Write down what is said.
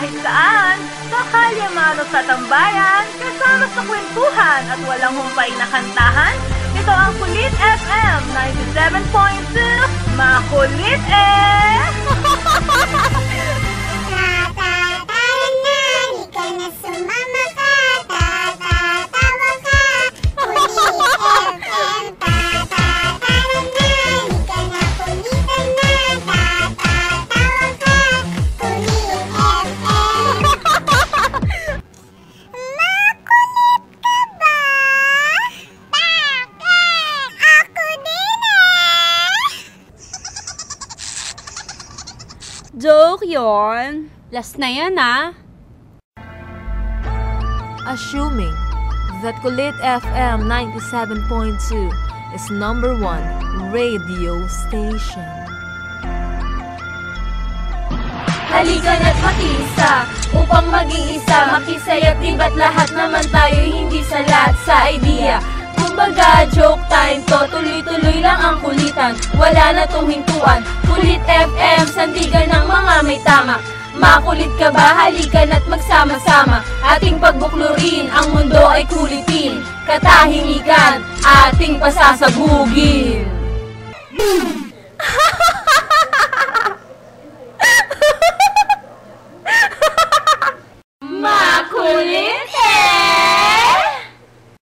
kahit saan, sa kalye-mano sa tambayan, kasama sa kwentuhan at walang humpay na kantahan. Ito ang Kulit FM 97.2, makulit eh! Tatataran na, di ka na sumama ka, tatatawa ka, Kulit FM. Tatataran na, di ka na kulitan na, tatatawa ka, Kulit FM. Makulit ka ba? Bakit? Ako din eh! Joke yon. Last na yan Assuming that Kulit FM 97.2 is #1 radio station. Halika na't makisa upang maging isa, makisaya at iba't lahat naman tayo hindi salat sa idea. Kumbaga joke time to, tuloy-tuloy lang ang kulitan, wala na tong hintuan. Kulit FM, sandigan ng mga may tama. Makulit ka ba? Halika na't magsama-sama, ating pagbuklurin, ang mundo ay kulitin, katahimikan, ating pasasabugin.